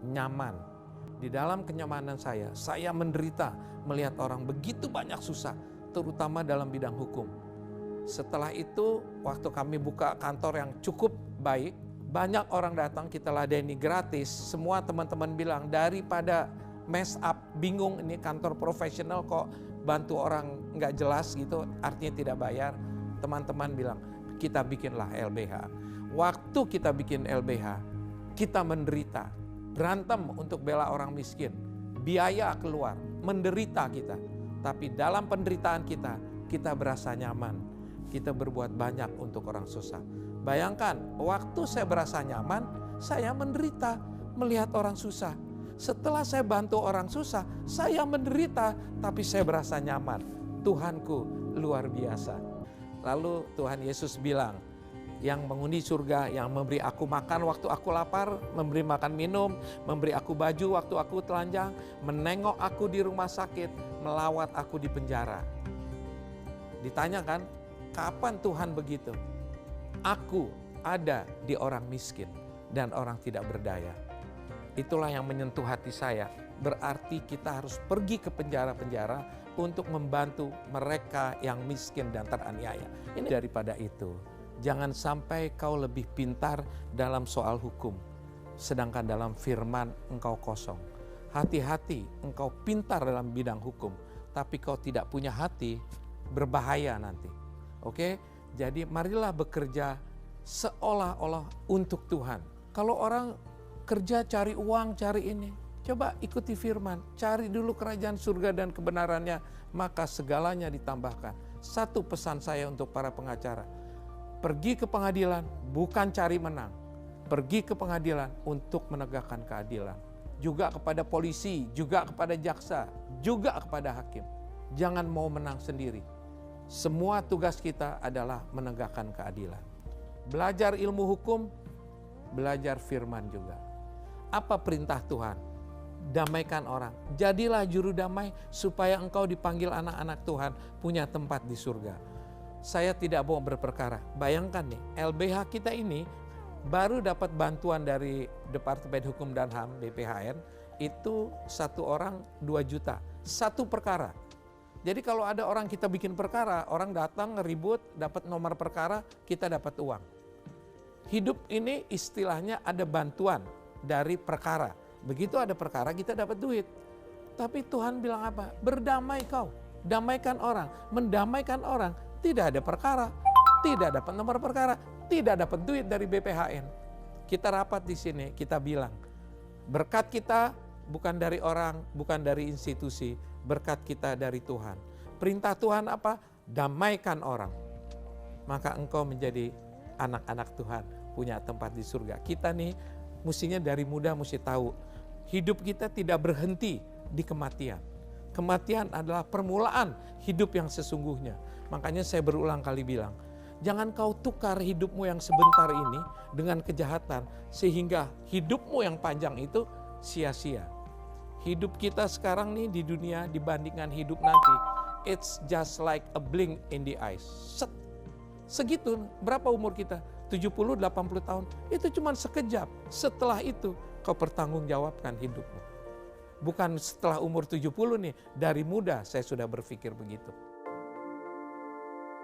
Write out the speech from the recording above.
nyaman. Di dalam kenyamanan saya menderita melihat orang begitu banyak susah, terutama dalam bidang hukum. Setelah itu, waktu kami buka kantor yang cukup baik, banyak orang datang, kita ladeni gratis. Semua teman-teman bilang, daripada mess up, bingung ini kantor profesional kok bantu orang nggak jelas gitu, artinya tidak bayar. Teman-teman bilang, kita bikinlah LBH. Waktu kita bikin LBH, kita menderita, berantem untuk bela orang miskin, biaya keluar, menderita kita. Tapi dalam penderitaan kita berasa nyaman, kita berbuat banyak untuk orang susah. Bayangkan, waktu saya berasa nyaman, saya menderita melihat orang susah. Setelah saya bantu orang susah, saya menderita, tapi saya berasa nyaman. Tuhanku luar biasa. Lalu Tuhan Yesus bilang, yang menghuni surga, yang memberi aku makan waktu aku lapar, memberi makan minum, memberi aku baju waktu aku telanjang, menengok aku di rumah sakit, melawat aku di penjara. Ditanyakan, kapan Tuhan begitu? Aku ada di orang miskin dan orang tidak berdaya. Itulah yang menyentuh hati saya. Berarti kita harus pergi ke penjara-penjara untuk membantu mereka yang miskin dan teraniaya. Ini daripada itu. Jangan sampai kau lebih pintar dalam soal hukum, sedangkan dalam firman engkau kosong. Hati-hati, engkau pintar dalam bidang hukum, tapi kau tidak punya hati, berbahaya nanti. Oke? Jadi marilah bekerja seolah-olah untuk Tuhan. Kalau orang kerja cari uang, cari ini, coba ikuti firman, cari dulu kerajaan surga dan kebenarannya, maka segalanya ditambahkan. Satu pesan saya untuk para pengacara, pergi ke pengadilan bukan cari menang, pergi ke pengadilan untuk menegakkan keadilan. Juga kepada polisi, juga kepada jaksa, juga kepada hakim. Jangan mau menang sendiri. Semua tugas kita adalah menegakkan keadilan. Belajar ilmu hukum, belajar firman juga. Apa perintah Tuhan? Damaikan orang. Jadilah juru damai supaya engkau dipanggil anak-anak Tuhan punya tempat di surga. Saya tidak mau berperkara. Bayangkan nih, LBH kita ini baru dapat bantuan dari Departemen Hukum dan HAM BPHN, itu 1 orang 2 juta, 1 perkara. Jadi kalau ada orang kita bikin perkara, orang datang ribut, dapat nomor perkara, kita dapat uang. Hidup ini istilahnya ada bantuan dari perkara. Begitu ada perkara, kita dapat duit. Tapi Tuhan bilang apa? Berdamai kau, damaikan orang, mendamaikan orang. Tidak ada perkara, tidak dapat nomor perkara, tidak dapat duit dari BPHN. Kita rapat di sini, kita bilang, berkat kita bukan dari orang, bukan dari institusi, berkat kita dari Tuhan. Perintah Tuhan apa? Damaikan orang. Maka engkau menjadi anak-anak Tuhan, punya tempat di surga. Kita nih, mestinya dari muda mesti tahu, hidup kita tidak berhenti di kematian. Kematian adalah permulaan hidup yang sesungguhnya. Makanya saya berulang kali bilang, jangan kau tukar hidupmu yang sebentar ini dengan kejahatan, sehingga hidupmu yang panjang itu sia-sia. Hidup kita sekarang nih di dunia dibandingkan hidup nanti, it's just like a blink in the eyes. Segitu, berapa umur kita? 70-80 tahun, itu cuma sekejap. Setelah itu kau pertanggungjawabkan hidupmu. Bukan setelah umur 70 nih, dari muda saya sudah berpikir begitu.